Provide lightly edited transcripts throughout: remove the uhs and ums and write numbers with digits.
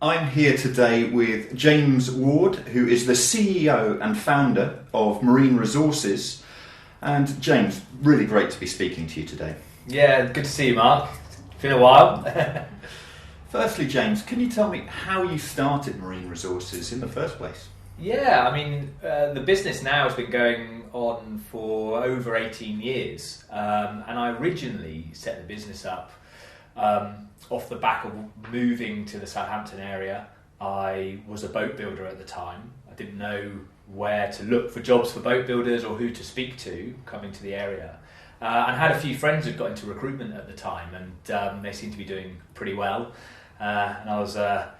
I'm here today with James Ward, who is the CEO and founder of Marine Resources. And James, really great to be speaking to you today. Yeah, good to see you, Mark. It's been a while. Firstly, James, can you tell me how you started Marine Resources in the first place? Yeah, I mean, the business now has been going on for over 18 years. And I originally set the business up off the back of moving to the Southampton area. I was a boat builder at the time. I didn't know where to look for jobs for boat builders or who to speak to coming to the area. And had a few friends who'd got into recruitment at the time, and they seemed to be doing pretty well. And I was a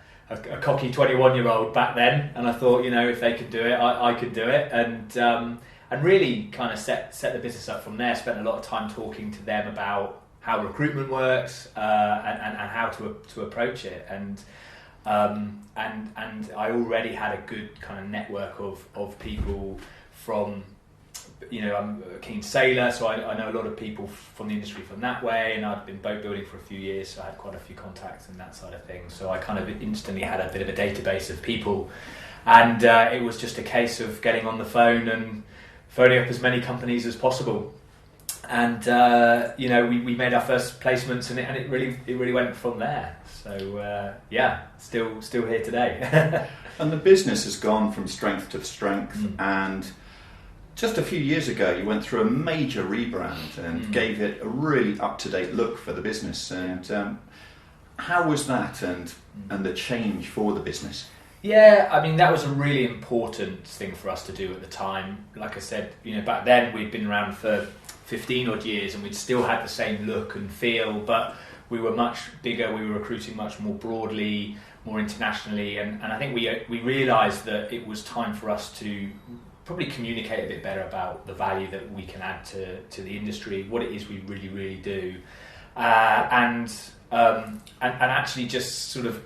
cocky 21-year-old back then, and I thought, if they could do it, I could do it. And really kind of set the business up from there. Spent a lot of time talking to them about how recruitment works and how to approach it, and I already had a good kind of network of people from, I'm a keen sailor, so I know a lot of people from the industry from that way, and I'd been boat building for a few years, so I had quite a few contacts and that side of things. So I kind of instantly had a bit of a database of people, and it was just a case of getting on the phone and phoning up as many companies as possible. And we made our first placements, and it really went from there. So still here today. And the business has gone from strength to strength. And just a few years ago, you went through a major rebrand and gave it a really up-to-date look for the business. And how was that, and the change for the business? Yeah, I mean, that was a really important thing for us to do at the time. Like I said, back then we'd been around for 15 odd years, and we'd still had the same look and feel, but we were much bigger. We were recruiting much more broadly, more internationally, and I think we realised that it was time for us to probably communicate a bit better about the value that we can add to the industry, what it is we really do, and actually just sort of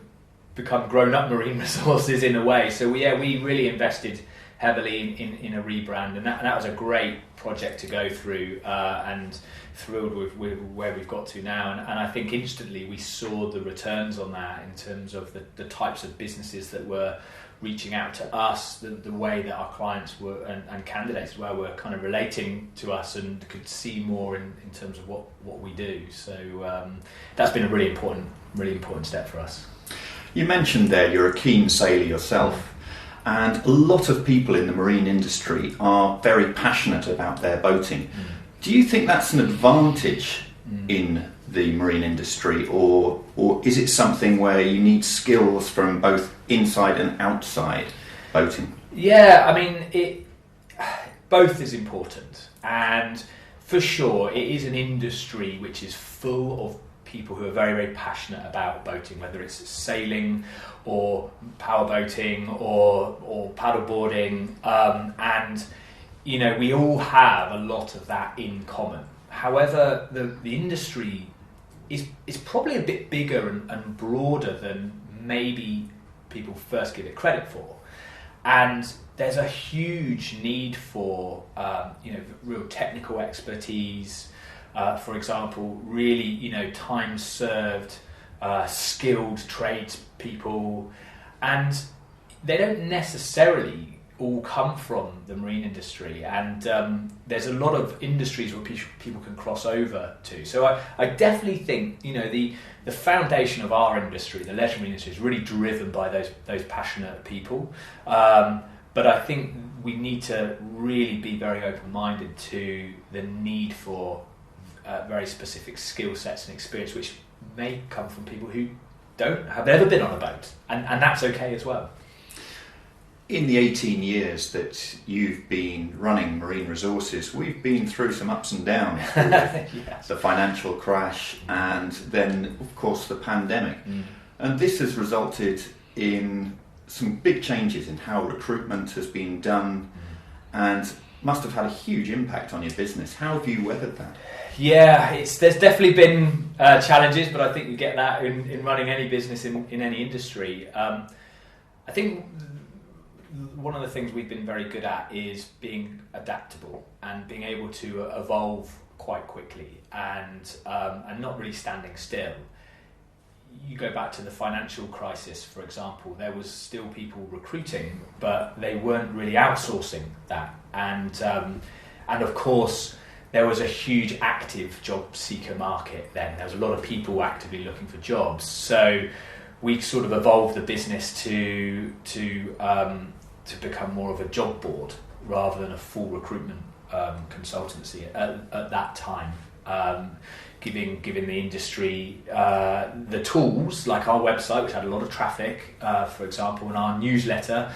become grown-up Marine Resources in a way. So we really invested heavily in a rebrand, and that was a great project to go through, and thrilled with where we've got to now. And I think instantly we saw the returns on that in terms of the types of businesses that were reaching out to us, the way that our clients were and candidates as well were kind of relating to us and could see more in terms of what we do. So that's been a really important step for us. You mentioned there you're a keen sailor yourself. And a lot of people in the marine industry are very passionate about their boating. Do you think that's an advantage in the marine industry, or is it something where you need skills from both inside and outside boating? Yeah, I mean, both is important. And for sure, it is an industry which is full of people who are very, very passionate about boating, whether it's sailing or power boating or paddle boarding, and we all have a lot of that in common. However, the industry is probably a bit bigger and broader than maybe people first give it credit for, and there's a huge need for real technical expertise. For example, really, time served, skilled tradespeople, and they don't necessarily all come from the marine industry. And there's a lot of industries where people can cross over to. So I definitely think, the foundation of our industry, the leisure marine industry, is really driven by those passionate people. But I think we need to really be very open-minded to the need for very specific skill sets and experience, which may come from people who have never been on a boat, and that's okay as well. In the 18 years that you've been running Marine Resources, we've been through some ups and downs with Yes. the financial crash and then, of course, the pandemic. And this has resulted in some big changes in how recruitment has been done and must have had a huge impact on your business. How have you weathered that? Yeah, there's definitely been challenges, but I think you get that in running any business in any industry. I think one of the things we've been very good at is being adaptable and being able to evolve quite quickly and not really standing still. you go back to the financial crisis, for example, there was still people recruiting, but they weren't really outsourcing that. And of course, there was a huge active job seeker market then. There was a lot of people actively looking for jobs. So we sort of evolved the business to become more of a job board rather than a full recruitment consultancy at that time. Giving the industry the tools, like our website, which had a lot of traffic, for example, and our newsletter.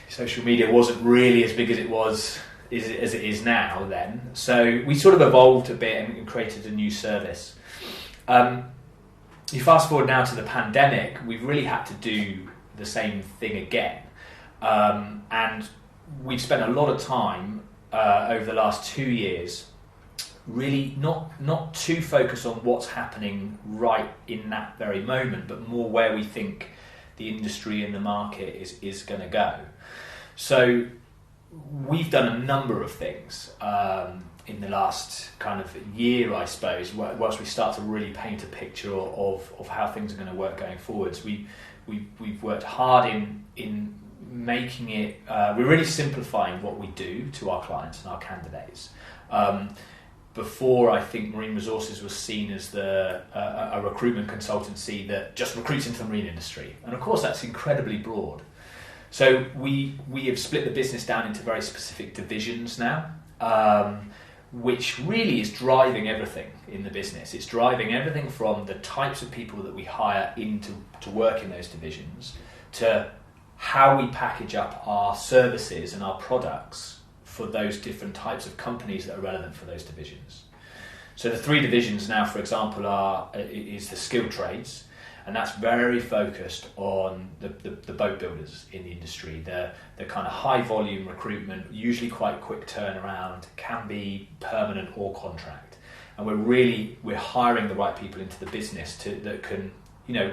Social media wasn't really as big as as it is now then. So we sort of evolved a bit and created a new service. You fast forward now to the pandemic, we've really had to do the same thing again. And we've spent a lot of time over the last 2 years really not too focused on what's happening right in that very moment, but more where we think the industry and the market is going to go. So we've done a number of things in the last kind of year, I suppose, whilst we start to really paint a picture of how things are going to work going forwards. We've worked hard in making it, we're really simplifying what we do to our clients and our candidates. Before, I think Marine Resources was seen as a recruitment consultancy that just recruits into the marine industry. And of course, that's incredibly broad. So we have split the business down into very specific divisions now, which really is driving everything in the business. It's driving everything from the types of people that we hire to work in those divisions to how we package up our services and our products for those different types of companies that are relevant for those divisions. So the 3 divisions now, for example, is the skilled trades, and that's very focused on the boat builders in the industry. The kind of high volume recruitment, usually quite quick turnaround, can be permanent or contract. And we're hiring the right people into the business that can,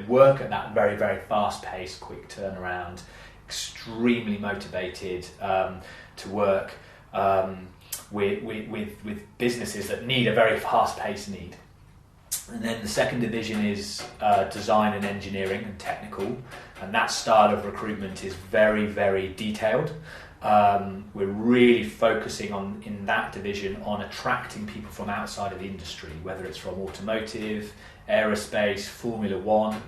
work at that very, very fast paced, quick turnaround, extremely motivated to work with businesses that need a very fast-paced need. And then the second division is design and engineering and technical, and that style of recruitment is very, very detailed. We're really focusing in that division on attracting people from outside of the industry, whether it's from automotive, aerospace, Formula One.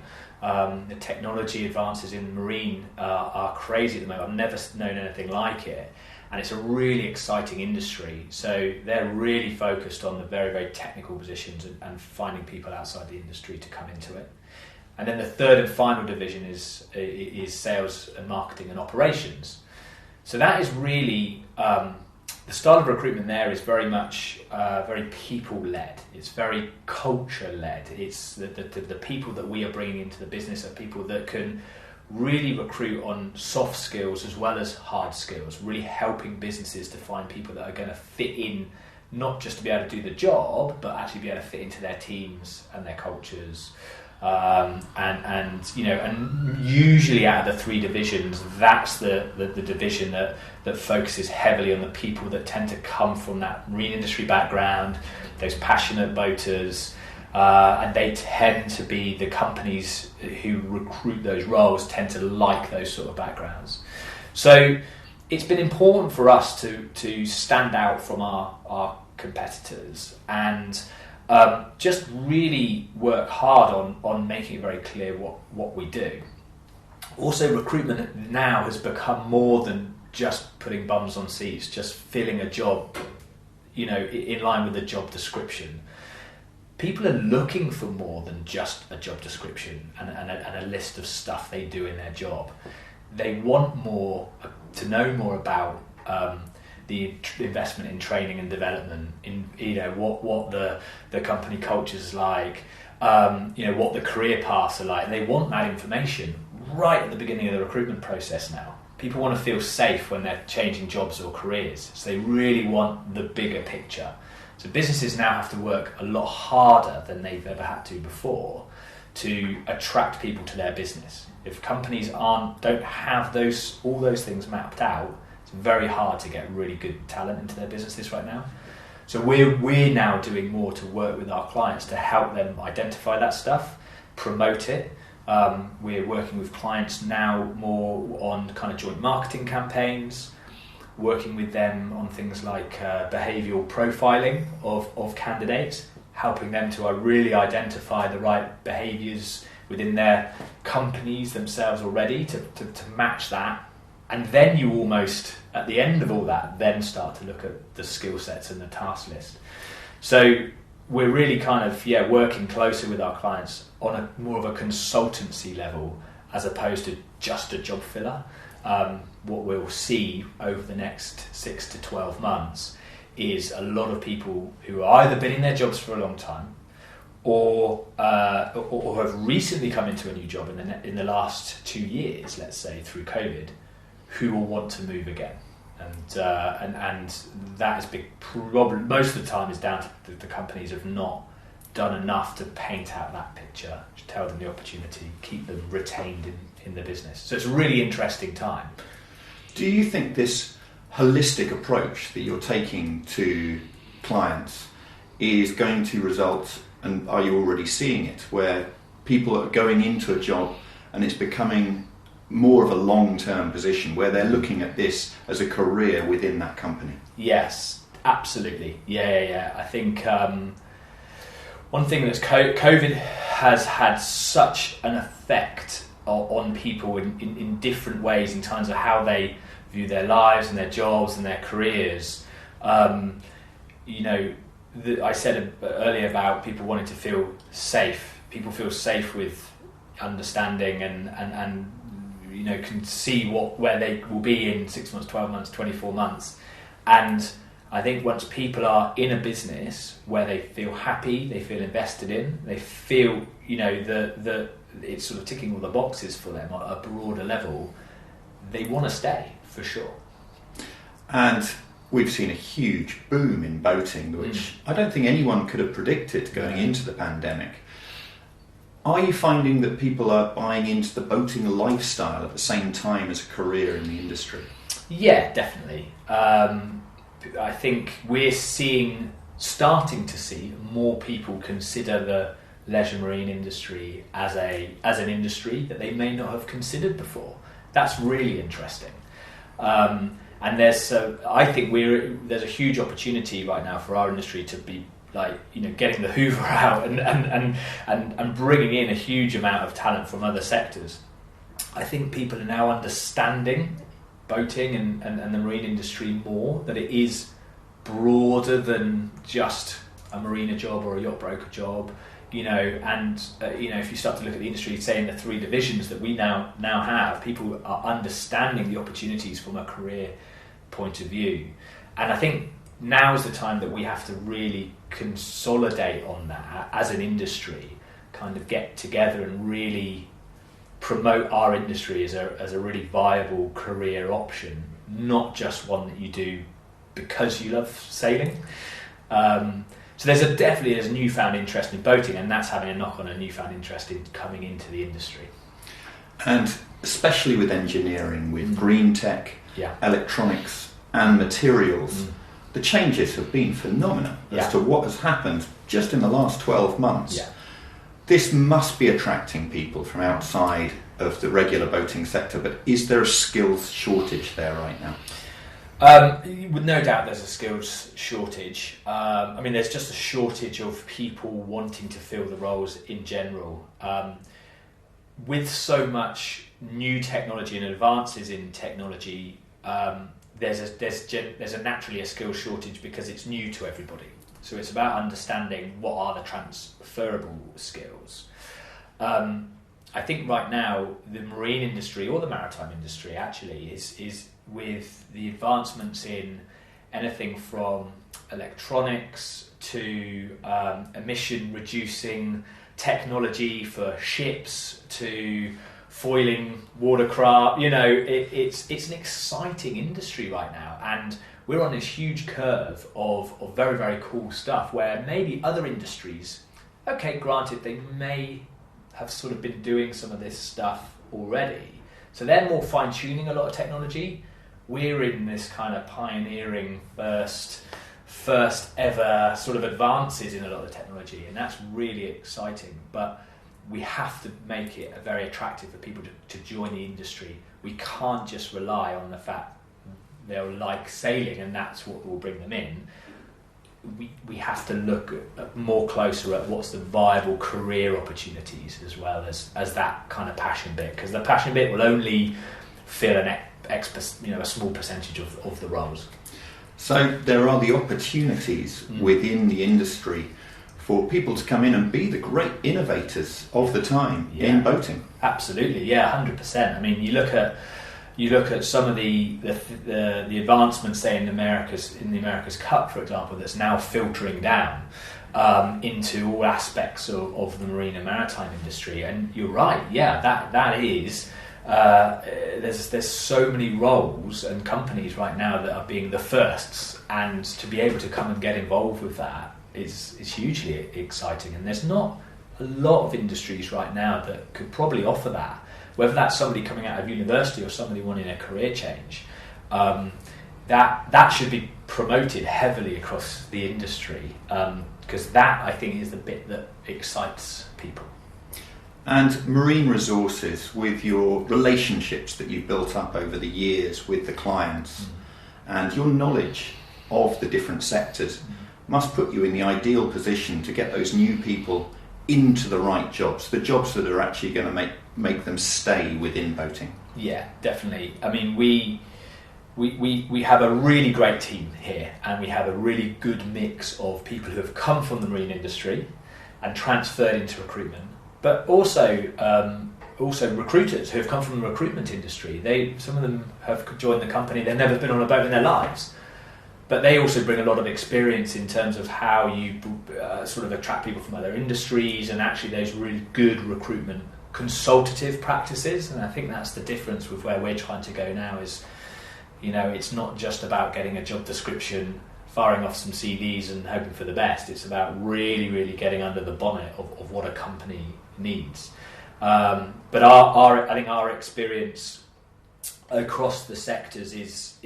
The technology advances in marine are crazy at the moment. I've never known anything like it. And it's a really exciting industry. So they're really focused on the very, very technical positions and finding people outside the industry to come into it. And then the third and final division is sales and marketing and operations. So that is really, the style of recruitment there is very much very people-led. It's very culture-led. It's the people that we are bringing into the business are people that can really recruit on soft skills as well as hard skills, really helping businesses to find people that are going to fit in, not just to be able to do the job, but actually be able to fit into their teams and their cultures. And usually out of the 3 divisions, that's the division that focuses heavily on the people that tend to come from that marine industry background, those passionate boaters, and they tend to be the companies who recruit those roles tend to like those sort of backgrounds. So it's been important for us to stand out from our competitors and just really work hard on making it very clear what we do. Also, recruitment now has become more than just putting bums on seats, just filling a job, in line with the job description. People are looking for more than just a job description and a list of stuff they do in their job. They want to know more about the investment in training and development, in what the company culture is like, what the career paths are like. They want that information right at the beginning of the recruitment process now. People want to feel safe when they're changing jobs or careers, so they really want the bigger picture. So businesses now have to work a lot harder than they've ever had to before to attract people to their business. If companies don't have all those things mapped out, it's very hard to get really good talent into their businesses right now. So we're now doing more to work with our clients to help them identify that stuff, promote it, We're working with clients now more on kind of joint marketing campaigns, working with them on things like behavioural profiling of candidates, helping them to really identify the right behaviours within their companies themselves already to match that. And then you almost, at the end of all that, then start to look at the skill sets and the task list. So we're really kind of working closer with our clients on a more of a consultancy level as opposed to just a job filler. What we'll see over the next 6 to 12 months is a lot of people who have either been in their jobs for a long time or have recently come into a new job in the last 2 years, let's say, through COVID, who will want to move again. And that is big problem. Most of the time is down to the companies have not done enough to paint out that picture, to tell them the opportunity, keep them retained in the business. So it's a really interesting time. Do you think this holistic approach that you're taking to clients is going to result, and are you already seeing it, where people are going into a job and it's becoming more of a long-term position where they're looking at this as a career within that company? Yes, absolutely. Yeah. I think one thing that's COVID has had such an effect on people in different ways in terms of how they view their lives and their jobs and their careers. I said earlier about people wanting to feel safe. People feel safe with understanding and can see where they will be in 6 months, 12 months, 24 months. And I think once people are in a business where they feel happy, they feel invested in, they feel, that it's sort of ticking all the boxes for them at a broader level, they want to stay, for sure. And we've seen a huge boom in boating, which I don't think anyone could have predicted going into the pandemic. Are you finding that people are buying into the boating lifestyle at the same time as a career in the industry? Yeah, definitely. I think we're starting to see more people consider the leisure marine industry as an industry that they may not have considered before. That's really interesting. And I think there's a huge opportunity right now for our industry to be getting the Hoover out and bringing in a huge amount of talent from other sectors. I think people are now understanding boating and the marine industry more, that it is broader than just a marina job or a yacht broker job, if you start to look at the industry, say in the 3 divisions that we now have, people are understanding the opportunities from a career point of view. And I think now is the time that we have to really consolidate on that as an industry, kind of get together and really promote our industry as a really viable career option, not just one that you do because you love sailing. So there's definitely a newfound interest in boating, and that's having a knock on a newfound interest in coming into the industry. And especially with engineering, with green tech, electronics and materials, the changes have been phenomenal as to what has happened just in the last 12 months. Yeah. This must be attracting people from outside of the regular boating sector, but is there a skills shortage there right now? With no doubt there's a skills shortage. There's just a shortage of people wanting to fill the roles in general. With so much new technology and advances in technology, there's naturally a skills shortage because it's new to everybody. So it's about understanding what are the transferable skills. I think right now the marine industry, or the maritime industry actually, is with the advancements in anything from electronics to emission reducing technology for ships to foiling watercraft. It's an exciting industry right now, and we're on this huge curve of very, very cool stuff where maybe other industries, granted they may have sort of been doing some of this stuff already, so they're more fine-tuning a lot of technology. We're in this kind of pioneering first ever sort of advances in a lot of technology, and that's really exciting. But we have to make it very attractive for people to join the industry. We can't just rely on the fact they'll like sailing and that's what will bring them in. We have to look more closer at what's the viable career opportunities as well as that kind of passion bit, because the passion bit will only fill a small percentage of the roles. So there are the opportunities within the industry for people to come in and be the great innovators of the time in boating. Absolutely, 100%. I mean, you look at some of the advancements, say in the America's Cup, for example, that's now filtering down into all aspects of the marine and maritime industry. And you're right, that is. There's so many roles and companies right now that are being the firsts, and to be able to come and get involved with that is hugely exciting. And there's not a lot of industries right now that could probably offer that, whether that's somebody coming out of university or somebody wanting a career change. That should be promoted heavily across the industry, because that, I think, is the bit that excites people. And marine resources, with your relationships that you've built up over the years with the clients and your knowledge of the different sectors, must put you in the ideal position to get those new people into the right jobs, the jobs that are actually going to make them stay within boating. Yeah, definitely. I mean, we have a really great team here, and we have a really good mix of people who have come from the marine industry and transferred into recruitment, but also recruiters who have come from the recruitment industry. Some of them have joined the company, they've never been on a boat in their lives, but they also bring a lot of experience in terms of how you sort of attract people from other industries, and actually those really good recruitment consultative practices. And I think that's the difference with where we're trying to go now is, it's not just about getting a job description, firing off some CVs and hoping for the best. It's about really, really getting under the bonnet of what a company needs. But I think our experience across the sectors is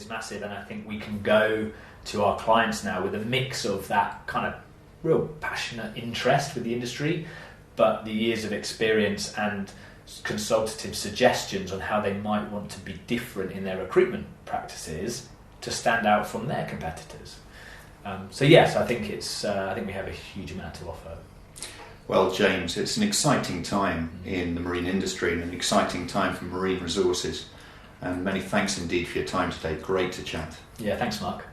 massive, and I think we can go to our clients now with a mix of that kind of real passionate interest with the industry, but the years of experience and consultative suggestions on how they might want to be different in their recruitment practices to stand out from their competitors. So yes, I think I think we have a huge amount to offer. Well, James, it's an exciting time in the marine industry and an exciting time for marine resources. And many thanks indeed for your time today. Great to chat. Yeah, thanks, Mark.